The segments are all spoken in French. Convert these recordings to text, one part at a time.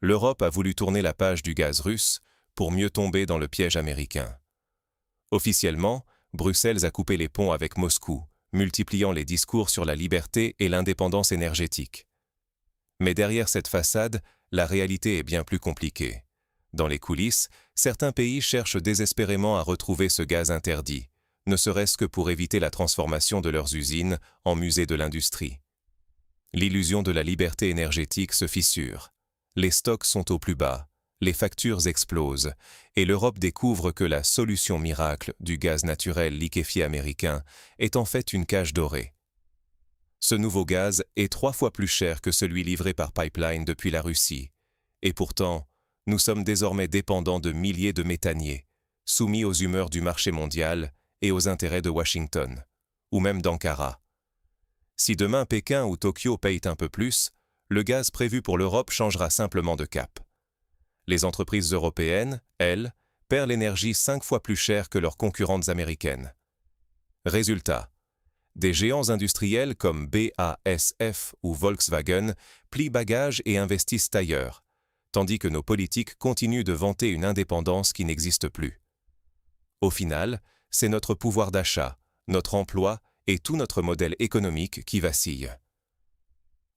l'Europe a voulu tourner la page du gaz russe pour mieux tomber dans le piège américain. Officiellement, Bruxelles a coupé les ponts avec Moscou, multipliant les discours sur la liberté et l'indépendance énergétique. Mais derrière cette façade, la réalité est bien plus compliquée. Dans les coulisses, certains pays cherchent désespérément à retrouver ce gaz interdit, ne serait-ce que pour éviter la transformation de leurs usines en musées de l'industrie. L'illusion de la liberté énergétique se fissure. Les stocks sont au plus bas, les factures explosent, et l'Europe découvre que la solution miracle du gaz naturel liquéfié américain est en fait une cage dorée. Ce nouveau gaz est 3 fois plus cher que celui livré par pipeline depuis la Russie, et pourtant, nous sommes désormais dépendants de milliers de méthaniers, soumis aux humeurs du marché mondial et aux intérêts de Washington, ou même d'Ankara. Si demain Pékin ou Tokyo payent un peu plus, le gaz prévu pour l'Europe changera simplement de cap. Les entreprises européennes, elles, perdent l'énergie 5 fois plus cher que leurs concurrentes américaines. Résultat, des géants industriels comme BASF ou Volkswagen plient bagages et investissent ailleurs, tandis que nos politiques continuent de vanter une indépendance qui n'existe plus. Au final, c'est notre pouvoir d'achat, notre emploi et tout notre modèle économique qui vacille.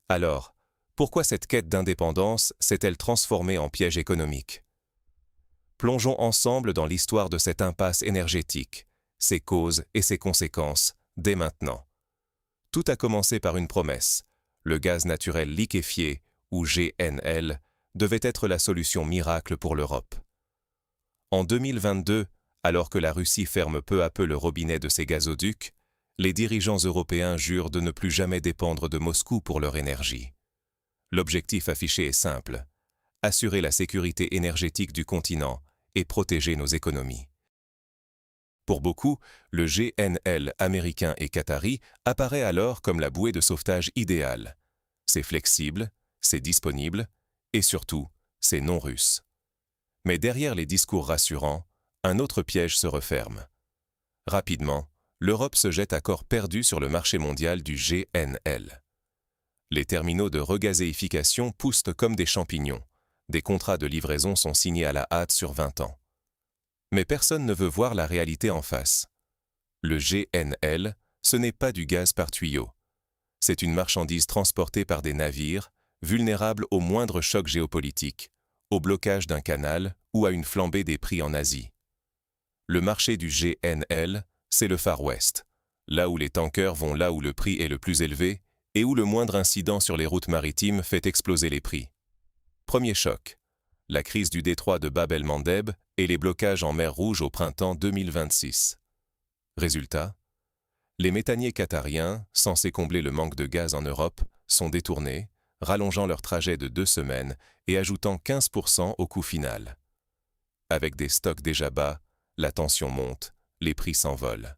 Alors, pourquoi cette quête d'indépendance s'est-elle transformée en piège économique? Plongeons ensemble dans l'histoire de cette impasse énergétique, ses causes et ses conséquences, dès maintenant. Tout a commencé par une promesse. Le gaz naturel liquéfié, ou GNL, devait être la solution miracle pour l'Europe. En 2022, alors que la Russie ferme peu à peu le robinet de ses gazoducs, les dirigeants européens jurent de ne plus jamais dépendre de Moscou pour leur énergie. L'objectif affiché est simple: assurer la sécurité énergétique du continent et protéger nos économies. Pour beaucoup, le GNL américain et qatari apparaît alors comme la bouée de sauvetage idéale. C'est flexible, c'est disponible, et surtout, c'est non russe. Mais derrière les discours rassurants, un autre piège se referme. Rapidement, l'Europe se jette à corps perdu sur le marché mondial du GNL. Les terminaux de regazéification poussent comme des champignons. Des contrats de livraison sont signés à la hâte sur 20 ans. Mais personne ne veut voir la réalité en face. Le GNL, ce n'est pas du gaz par tuyau. C'est une marchandise transportée par des navires, vulnérables au moindre choc géopolitique, au blocage d'un canal ou à une flambée des prix en Asie. Le marché du GNL, c'est le Far West, là où les tankers vont là où le prix est le plus élevé et où le moindre incident sur les routes maritimes fait exploser les prix. Premier choc, la crise du détroit de Bab el-Mandeb et les blocages en mer Rouge au printemps 2026. Résultat, les méthaniers qatariens, censés combler le manque de gaz en Europe, sont détournés, rallongeant leur trajet de 2 semaines et ajoutant 15% au coût final. Avec des stocks déjà bas, la tension monte, les prix s'envolent.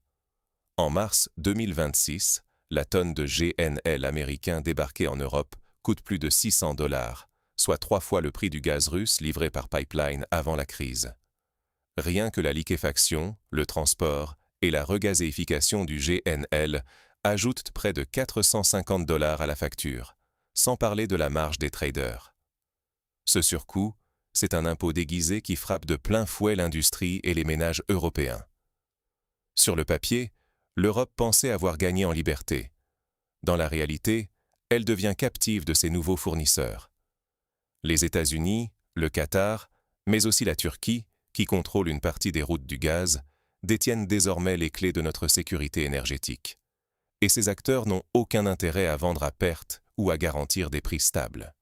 En mars 2026, la tonne de GNL américain débarquée en Europe coûte plus de $600, soit 3 fois le prix du gaz russe livré par pipeline avant la crise. Rien que la liquéfaction, le transport et la regazéification du GNL ajoutent près de $450 à la facture, sans parler de la marge des traders. Ce surcoût, c'est un impôt déguisé qui frappe de plein fouet l'industrie et les ménages européens. Sur le papier, l'Europe pensait avoir gagné en liberté. Dans la réalité, elle devient captive de ses nouveaux fournisseurs. Les États-Unis, le Qatar, mais aussi la Turquie, qui contrôle une partie des routes du gaz, détiennent désormais les clés de notre sécurité énergétique. Et ces acteurs n'ont aucun intérêt à vendre à perte ou à garantir des prix stables.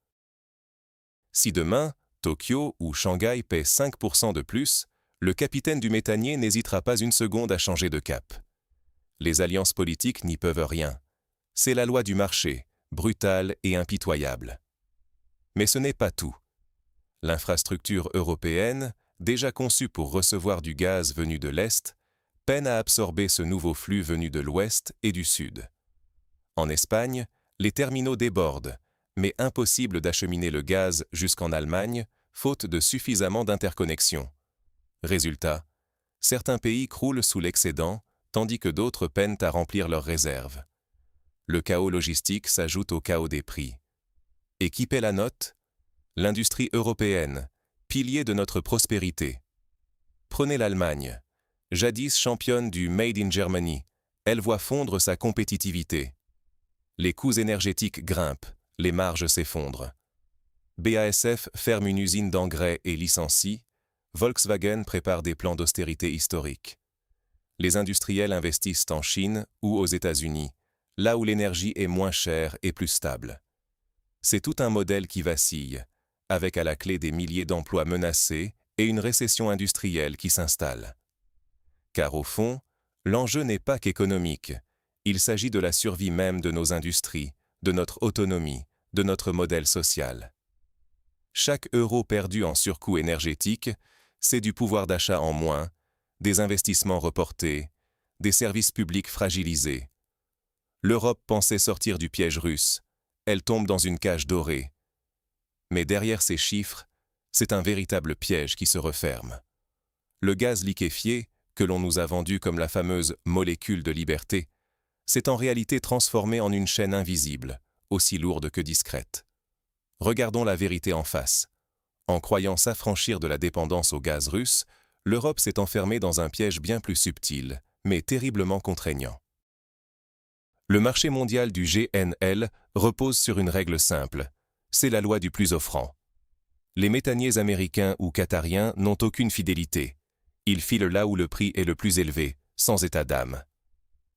Si demain, Tokyo ou Shanghai paient 5% de plus, le capitaine du méthanier n'hésitera pas une seconde à changer de cap. Les alliances politiques n'y peuvent rien. C'est la loi du marché, brutale et impitoyable. Mais ce n'est pas tout. L'infrastructure européenne, déjà conçue pour recevoir du gaz venu de l'Est, peine à absorber ce nouveau flux venu de l'Ouest et du Sud. En Espagne, les terminaux débordent, mais impossible d'acheminer le gaz jusqu'en Allemagne, faute de suffisamment d'interconnexions. Résultat, certains pays croulent sous l'excédent, tandis que d'autres peinent à remplir leurs réserves. Le chaos logistique s'ajoute au chaos des prix. Et qui paie la note? L'industrie européenne, pilier de notre prospérité. Prenez l'Allemagne. Jadis championne du Made in Germany, elle voit fondre sa compétitivité. Les coûts énergétiques grimpent, les marges s'effondrent. BASF ferme une usine d'engrais et licencie, Volkswagen prépare des plans d'austérité historiques. Les industriels investissent en Chine ou aux États-Unis, là où l'énergie est moins chère et plus stable. C'est tout un modèle qui vacille, avec à la clé des milliers d'emplois menacés et une récession industrielle qui s'installe. Car au fond, l'enjeu n'est pas qu'économique, il s'agit de la survie même de nos industries, de notre autonomie, de notre modèle social. Chaque euro perdu en surcoût énergétique, c'est du pouvoir d'achat en moins, des investissements reportés, des services publics fragilisés. L'Europe pensait sortir du piège russe, elle tombe dans une cage dorée. Mais derrière ces chiffres, c'est un véritable piège qui se referme. Le gaz liquéfié, que l'on nous a vendu comme la fameuse molécule de liberté, s'est en réalité transformé en une chaîne invisible, aussi lourde que discrète. Regardons la vérité en face. En croyant s'affranchir de la dépendance au gaz russe, l'Europe s'est enfermée dans un piège bien plus subtil, mais terriblement contraignant. Le marché mondial du GNL repose sur une règle simple, c'est la loi du plus offrant. Les méthaniers américains ou qatariens n'ont aucune fidélité. Ils filent là où le prix est le plus élevé, sans état d'âme.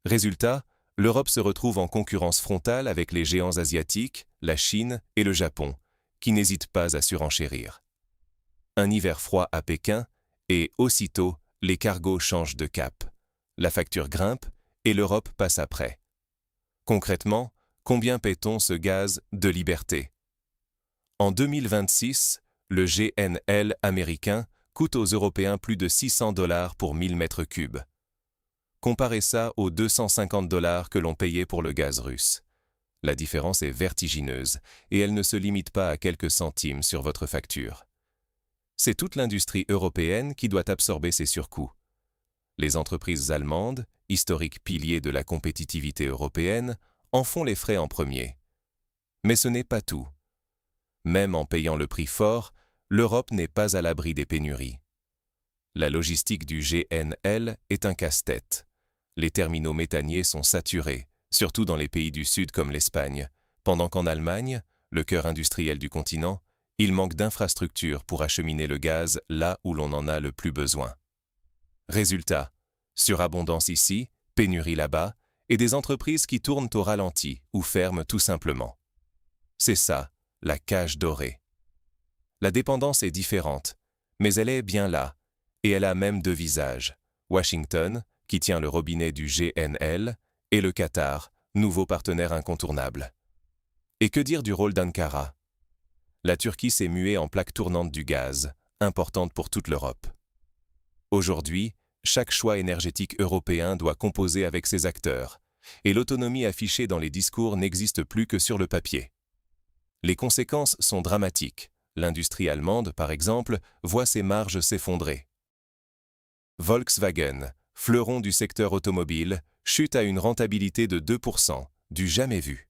Résultat, l'Europe se retrouve en concurrence frontale avec les géants asiatiques, la Chine et le Japon, qui n'hésitent pas à surenchérir. Un hiver froid à Pékin, et aussitôt, les cargos changent de cap. La facture grimpe et l'Europe passe après. Concrètement, combien paie-t-on ce gaz de liberté? En 2026, le GNL américain coûte aux Européens plus de $600 pour 1000 mètres cubes. Comparez ça aux $250 que l'on payait pour le gaz russe. La différence est vertigineuse et elle ne se limite pas à quelques centimes sur votre facture. C'est toute l'industrie européenne qui doit absorber ces surcoûts. Les entreprises allemandes, historiques piliers de la compétitivité européenne, en font les frais en premier. Mais ce n'est pas tout. Même en payant le prix fort, l'Europe n'est pas à l'abri des pénuries. La logistique du GNL est un casse-tête. Les terminaux méthaniers sont saturés, surtout dans les pays du Sud comme l'Espagne, pendant qu'en Allemagne, le cœur industriel du continent, il manque d'infrastructures pour acheminer le gaz là où l'on en a le plus besoin. Résultat, surabondance ici, pénurie là-bas, et des entreprises qui tournent au ralenti ou ferment tout simplement. C'est ça, la cage dorée. La dépendance est différente, mais elle est bien là, et elle a même deux visages. Washington, qui tient le robinet du GNL, et le Qatar, nouveau partenaire incontournable. Et que dire du rôle d'Ankara? La Turquie s'est muée en plaque tournante du gaz, importante pour toute l'Europe. Aujourd'hui, chaque choix énergétique européen doit composer avec ses acteurs, et l'autonomie affichée dans les discours n'existe plus que sur le papier. Les conséquences sont dramatiques. L'industrie allemande, par exemple, voit ses marges s'effondrer. Volkswagen, fleuron du secteur automobile, chute à une rentabilité de 2%, du jamais vu.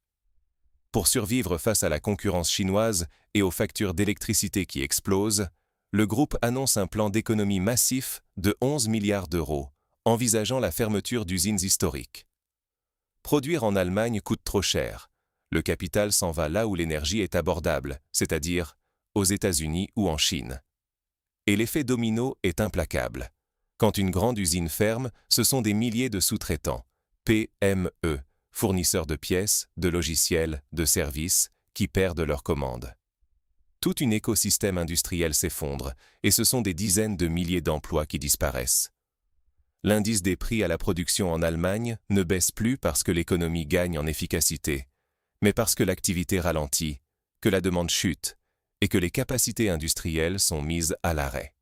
Pour survivre face à la concurrence chinoise et aux factures d'électricité qui explosent, le groupe annonce un plan d'économie massif de 11 milliards d'euros, envisageant la fermeture d'usines historiques. Produire en Allemagne coûte trop cher. Le capital s'en va là où l'énergie est abordable, c'est-à-dire aux États-Unis ou en Chine. Et l'effet domino est implacable. Quand une grande usine ferme, ce sont des milliers de sous-traitants, PME, fournisseurs de pièces, de logiciels, de services, qui perdent leurs commandes. Tout un écosystème industriel s'effondre, et ce sont des dizaines de milliers d'emplois qui disparaissent. L'indice des prix à la production en Allemagne ne baisse plus parce que l'économie gagne en efficacité, mais parce que l'activité ralentit, que la demande chute, et que les capacités industrielles sont mises à l'arrêt.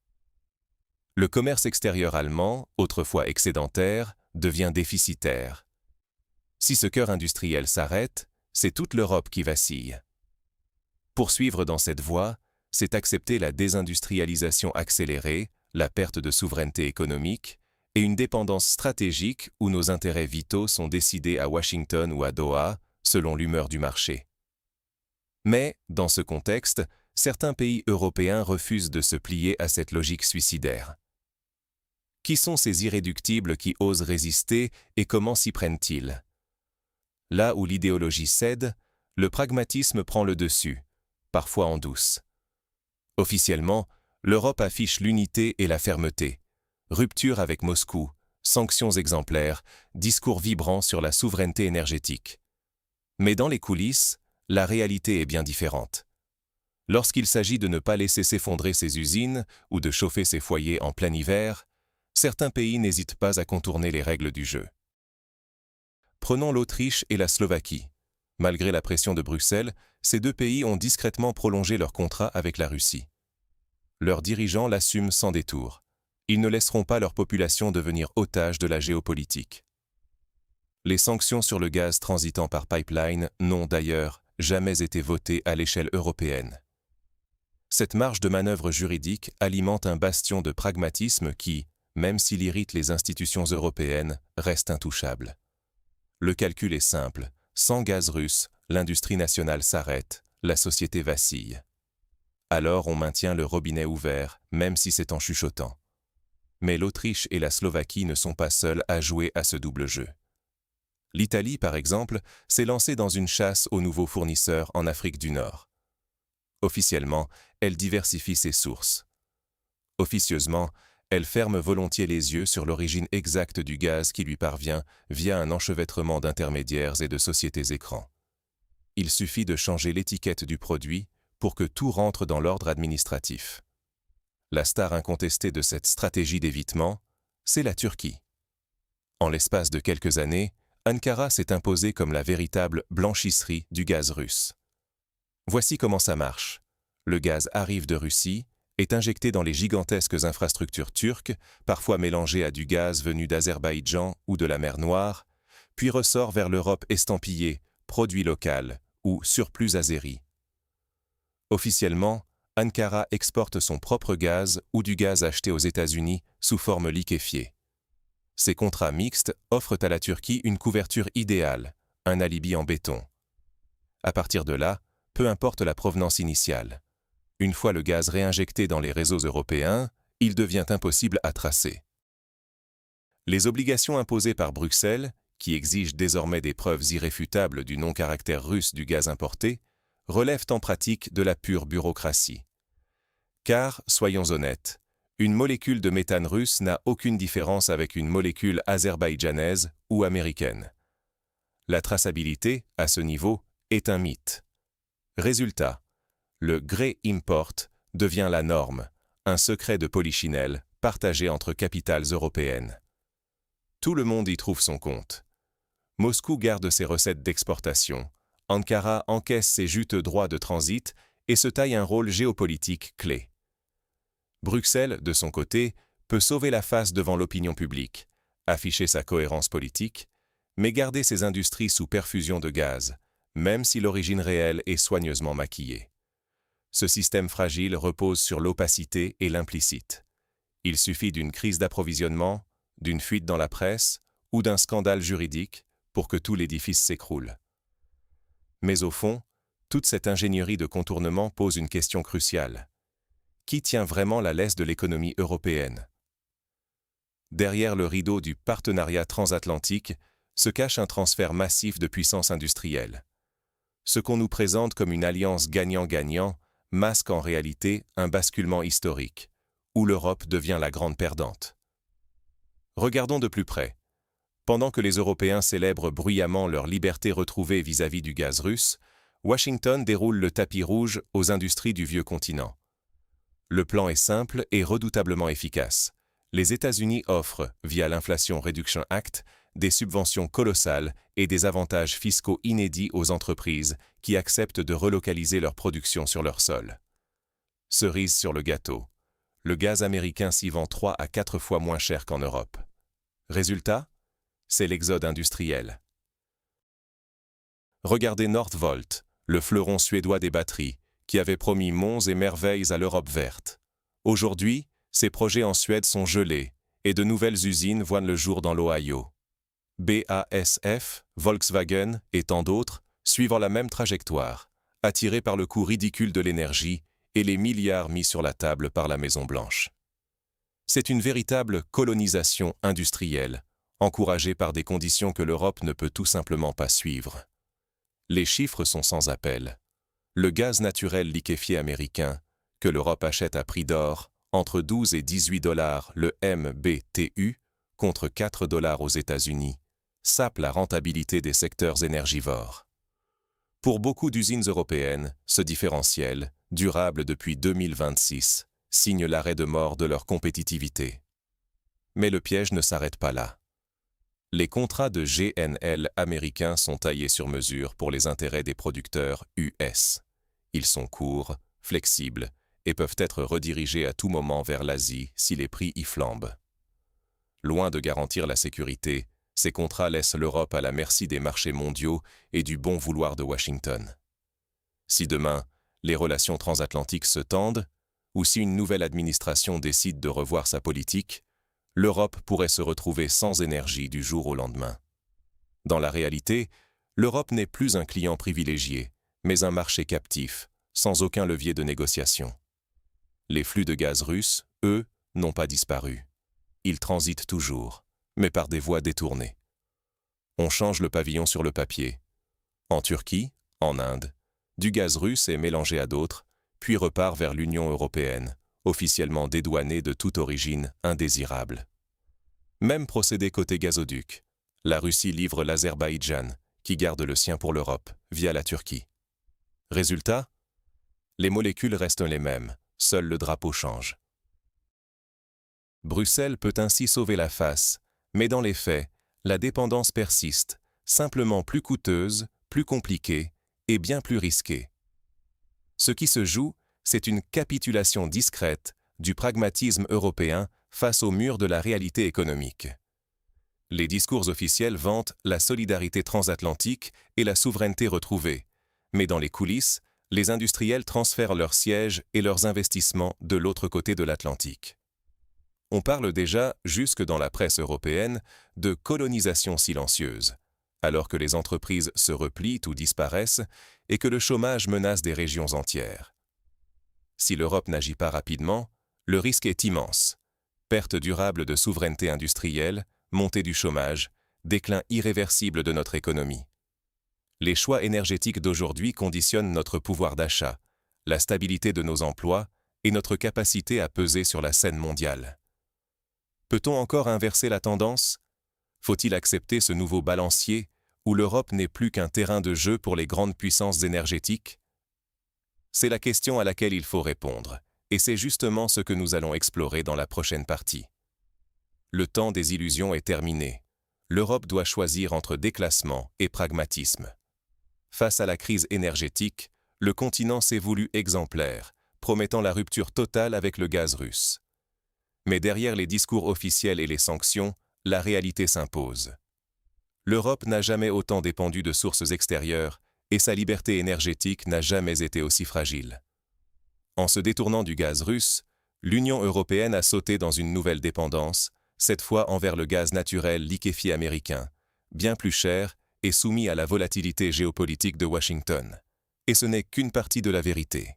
Le commerce extérieur allemand, autrefois excédentaire, devient déficitaire. Si ce cœur industriel s'arrête, c'est toute l'Europe qui vacille. Poursuivre dans cette voie, c'est accepter la désindustrialisation accélérée, la perte de souveraineté économique et une dépendance stratégique où nos intérêts vitaux sont décidés à Washington ou à Doha, selon l'humeur du marché. Mais, dans ce contexte, certains pays européens refusent de se plier à cette logique suicidaire. Qui sont ces irréductibles qui osent résister et comment s'y prennent-ils? Là où l'idéologie cède, le pragmatisme prend le dessus, parfois en douce. Officiellement, l'Europe affiche l'unité et la fermeté. Rupture avec Moscou, sanctions exemplaires, discours vibrants sur la souveraineté énergétique. Mais dans les coulisses, la réalité est bien différente. Lorsqu'il s'agit de ne pas laisser s'effondrer ses usines ou de chauffer ses foyers en plein hiver, certains pays n'hésitent pas à contourner les règles du jeu. Prenons l'Autriche et la Slovaquie. Malgré la pression de Bruxelles, ces deux pays ont discrètement prolongé leur contrat avec la Russie. Leurs dirigeants l'assument sans détour. Ils ne laisseront pas leur population devenir otage de la géopolitique. Les sanctions sur le gaz transitant par pipeline n'ont d'ailleurs jamais été votées à l'échelle européenne. Cette marge de manœuvre juridique alimente un bastion de pragmatisme qui, même s'il irrite les institutions européennes, reste intouchable. Le calcul est simple, sans gaz russe, l'industrie nationale s'arrête, la société vacille. Alors on maintient le robinet ouvert, même si c'est en chuchotant. Mais l'Autriche et la Slovaquie ne sont pas seules à jouer à ce double jeu. L'Italie, par exemple, s'est lancée dans une chasse aux nouveaux fournisseurs en Afrique du Nord. Officiellement, elle diversifie ses sources. Officieusement, elle ferme volontiers les yeux sur l'origine exacte du gaz qui lui parvient via un enchevêtrement d'intermédiaires et de sociétés écrans. Il suffit de changer l'étiquette du produit pour que tout rentre dans l'ordre administratif. La star incontestée de cette stratégie d'évitement, c'est la Turquie. En l'espace de quelques années, Ankara s'est imposée comme la véritable blanchisserie du gaz russe. Voici comment ça marche. Le gaz arrive de Russie, est injecté dans les gigantesques infrastructures turques, parfois mélangé à du gaz venu d'Azerbaïdjan ou de la mer Noire, puis ressort vers l'Europe estampillé « produit local » ou « surplus azéri ». Officiellement, Ankara exporte son propre gaz ou du gaz acheté aux États-Unis sous forme liquéfiée. Ces contrats mixtes offrent à la Turquie une couverture idéale, un alibi en béton. À partir de là, peu importe la provenance initiale. Une fois le gaz réinjecté dans les réseaux européens, il devient impossible à tracer. Les obligations imposées par Bruxelles, qui exigent désormais des preuves irréfutables du non-caractère russe du gaz importé, relèvent en pratique de la pure bureaucratie. Car, soyons honnêtes, une molécule de méthane russe n'a aucune différence avec une molécule azerbaïdjanaise ou américaine. La traçabilité, à ce niveau, est un mythe. Résultat, le grey import devient la norme, un secret de polichinelle partagé entre capitales européennes. Tout le monde y trouve son compte. Moscou garde ses recettes d'exportation, Ankara encaisse ses juteux droits de transit et se taille un rôle géopolitique clé. Bruxelles, de son côté, peut sauver la face devant l'opinion publique, afficher sa cohérence politique, mais garder ses industries sous perfusion de gaz, même si l'origine réelle est soigneusement maquillée. Ce système fragile repose sur l'opacité et l'implicite. Il suffit d'une crise d'approvisionnement, d'une fuite dans la presse ou d'un scandale juridique pour que tout l'édifice s'écroule. Mais au fond, toute cette ingénierie de contournement pose une question cruciale. Qui tient vraiment la laisse de l'économie européenne? Derrière le rideau du partenariat transatlantique se cache un transfert massif de puissance industrielle. Ce qu'on nous présente comme une alliance gagnant-gagnant masque en réalité un basculement historique, où l'Europe devient la grande perdante. Regardons de plus près. Pendant que les Européens célèbrent bruyamment leur liberté retrouvée vis-à-vis du gaz russe, Washington déroule le tapis rouge aux industries du vieux continent. Le plan est simple et redoutablement efficace. Les États-Unis offrent, via l'Inflation Reduction Act, des subventions colossales et des avantages fiscaux inédits aux entreprises qui acceptent de relocaliser leur production sur leur sol. Cerise sur le gâteau. Le gaz américain s'y vend 3 à 4 fois moins cher qu'en Europe. Résultat? C'est l'exode industriel. Regardez Northvolt, le fleuron suédois des batteries, qui avait promis monts et merveilles à l'Europe verte. Aujourd'hui, ces projets en Suède sont gelés et de nouvelles usines voient le jour dans l'Ohio. BASF, Volkswagen et tant d'autres, suivant la même trajectoire, attirés par le coût ridicule de l'énergie et les milliards mis sur la table par la Maison-Blanche. C'est une véritable colonisation industrielle, encouragée par des conditions que l'Europe ne peut tout simplement pas suivre. Les chiffres sont sans appel. Le gaz naturel liquéfié américain, que l'Europe achète à prix d'or, entre 12 et 18 dollars le MBTU, contre 4 dollars aux États-Unis, sape la rentabilité des secteurs énergivores. Pour beaucoup d'usines européennes, ce différentiel, durable depuis 2026, signe l'arrêt de mort de leur compétitivité. Mais le piège ne s'arrête pas là. Les contrats de GNL américains sont taillés sur mesure pour les intérêts des producteurs US. Ils sont courts, flexibles et peuvent être redirigés à tout moment vers l'Asie si les prix y flambent. Loin de garantir la sécurité, ces contrats laissent l'Europe à la merci des marchés mondiaux et du bon vouloir de Washington. Si demain, les relations transatlantiques se tendent, ou si une nouvelle administration décide de revoir sa politique, l'Europe pourrait se retrouver sans énergie du jour au lendemain. Dans la réalité, l'Europe n'est plus un client privilégié, mais un marché captif, sans aucun levier de négociation. Les flux de gaz russes, eux, n'ont pas disparu. Ils transitent toujours, mais par des voies détournées. On change le pavillon sur le papier. En Turquie, en Inde, du gaz russe est mélangé à d'autres, puis repart vers l'Union européenne, officiellement dédouané de toute origine indésirable. Même procédé côté gazoduc. La Russie livre l'Azerbaïdjan, qui garde le sien pour l'Europe, via la Turquie. Résultat ? Les molécules restent les mêmes, seul le drapeau change. Bruxelles peut ainsi sauver la face, mais dans les faits, la dépendance persiste, simplement plus coûteuse, plus compliquée et bien plus risquée. Ce qui se joue, c'est une capitulation discrète du pragmatisme européen face au mur de la réalité économique. Les discours officiels vantent la solidarité transatlantique et la souveraineté retrouvée, mais dans les coulisses, les industriels transfèrent leurs sièges et leurs investissements de l'autre côté de l'Atlantique. On parle déjà, jusque dans la presse européenne, de colonisation silencieuse, alors que les entreprises se replient ou disparaissent et que le chômage menace des régions entières. Si l'Europe n'agit pas rapidement, le risque est immense. Perte durable de souveraineté industrielle, montée du chômage, déclin irréversible de notre économie. Les choix énergétiques d'aujourd'hui conditionnent notre pouvoir d'achat, la stabilité de nos emplois et notre capacité à peser sur la scène mondiale. Peut-on encore inverser la tendance ? Faut-il accepter ce nouveau balancier où l'Europe n'est plus qu'un terrain de jeu pour les grandes puissances énergétiques ? C'est la question à laquelle il faut répondre, et c'est justement ce que nous allons explorer dans la prochaine partie. Le temps des illusions est terminé. L'Europe doit choisir entre déclassement et pragmatisme. Face à la crise énergétique, le continent s'est voulu exemplaire, promettant la rupture totale avec le gaz russe. Mais derrière les discours officiels et les sanctions, la réalité s'impose. L'Europe n'a jamais autant dépendu de sources extérieures et sa liberté énergétique n'a jamais été aussi fragile. En se détournant du gaz russe, l'Union européenne a sauté dans une nouvelle dépendance, cette fois envers le gaz naturel liquéfié américain, bien plus cher et soumis à la volatilité géopolitique de Washington. Et ce n'est qu'une partie de la vérité.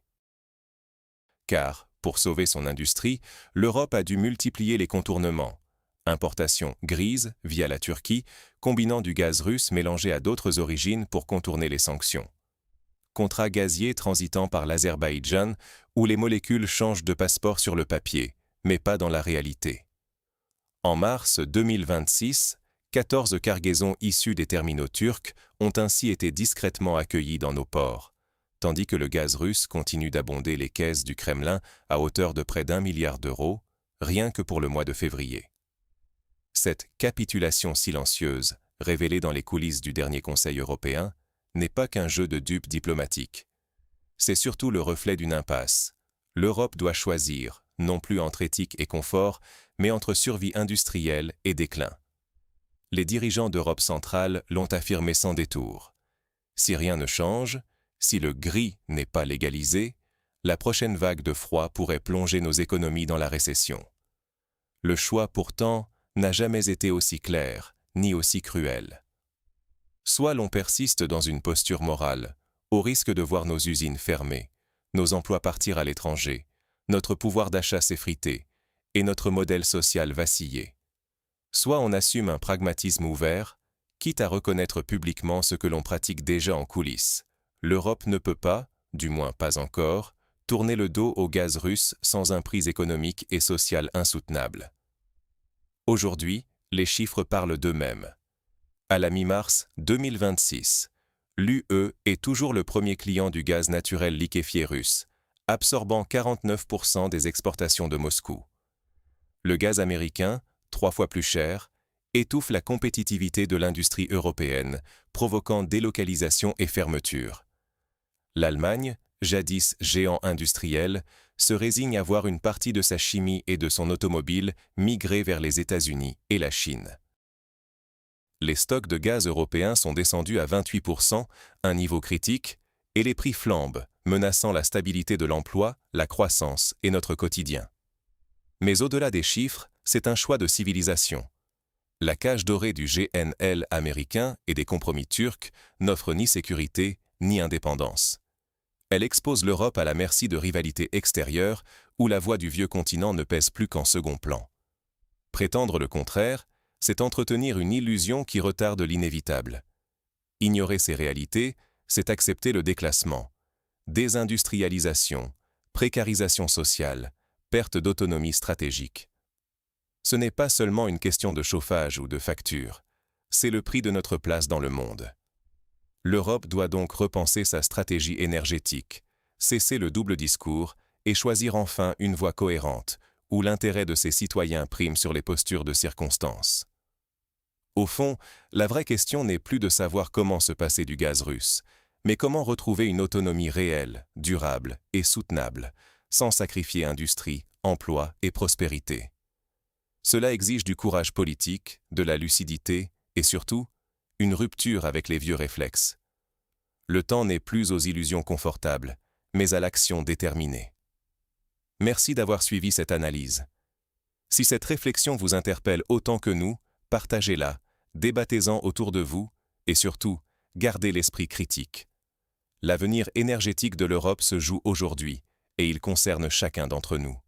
Car, pour sauver son industrie, l'Europe a dû multiplier les contournements. Importation grise via la Turquie, combinant du gaz russe mélangé à d'autres origines pour contourner les sanctions. Contrat gazier transitant par l'Azerbaïdjan, où les molécules changent de passeport sur le papier, mais pas dans la réalité. En mars 2026, 14 cargaisons issues des terminaux turcs ont ainsi été discrètement accueillies dans nos ports, tandis que le gaz russe continue d'abonder les caisses du Kremlin à hauteur de près d'1 milliard d'euros, rien que pour le mois de février. Cette capitulation silencieuse, révélée dans les coulisses du dernier Conseil européen, n'est pas qu'un jeu de dupes diplomatiques. C'est surtout le reflet d'une impasse. L'Europe doit choisir, non plus entre éthique et confort, mais entre survie industrielle et déclin. Les dirigeants d'Europe centrale l'ont affirmé sans détour. Si rien ne change, si le gris n'est pas légalisé, la prochaine vague de froid pourrait plonger nos économies dans la récession. Le choix, pourtant, n'a jamais été aussi clair, ni aussi cruel. Soit l'on persiste dans une posture morale, au risque de voir nos usines fermées, nos emplois partir à l'étranger, notre pouvoir d'achat s'effriter, et notre modèle social vaciller. Soit on assume un pragmatisme ouvert, quitte à reconnaître publiquement ce que l'on pratique déjà en coulisses. L'Europe ne peut pas, du moins pas encore, tourner le dos au gaz russe sans un prix économique et social insoutenable. Aujourd'hui, les chiffres parlent d'eux-mêmes. À la mi-mars 2026, l'UE est toujours le premier client du gaz naturel liquéfié russe, absorbant 49% des exportations de Moscou. Le gaz américain, 3 fois plus cher, étouffe la compétitivité de l'industrie européenne, provoquant délocalisation et fermeture. L'Allemagne, jadis géant industriel, se résigne à voir une partie de sa chimie et de son automobile migrer vers les États-Unis et la Chine. Les stocks de gaz européens sont descendus à 28%, un niveau critique, et les prix flambent, menaçant la stabilité de l'emploi, la croissance et notre quotidien. Mais au-delà des chiffres, c'est un choix de civilisation. La cage dorée du GNL américain et des compromis turcs n'offre ni sécurité ni indépendance. Elle expose l'Europe à la merci de rivalités extérieures où la voix du vieux continent ne pèse plus qu'en second plan. Prétendre le contraire, c'est entretenir une illusion qui retarde l'inévitable. Ignorer ces réalités, c'est accepter le déclassement. Désindustrialisation, précarisation sociale, perte d'autonomie stratégique. Ce n'est pas seulement une question de chauffage ou de facture, c'est le prix de notre place dans le monde. L'Europe doit donc repenser sa stratégie énergétique, cesser le double discours et choisir enfin une voie cohérente, où l'intérêt de ses citoyens prime sur les postures de circonstance. Au fond, la vraie question n'est plus de savoir comment se passer du gaz russe, mais comment retrouver une autonomie réelle, durable et soutenable, sans sacrifier industrie, emploi et prospérité. Cela exige du courage politique, de la lucidité et surtout, une rupture avec les vieux réflexes. Le temps n'est plus aux illusions confortables, mais à l'action déterminée. Merci d'avoir suivi cette analyse. Si cette réflexion vous interpelle autant que nous, partagez-la, débattez-en autour de vous et surtout, gardez l'esprit critique. L'avenir énergétique de l'Europe se joue aujourd'hui et il concerne chacun d'entre nous.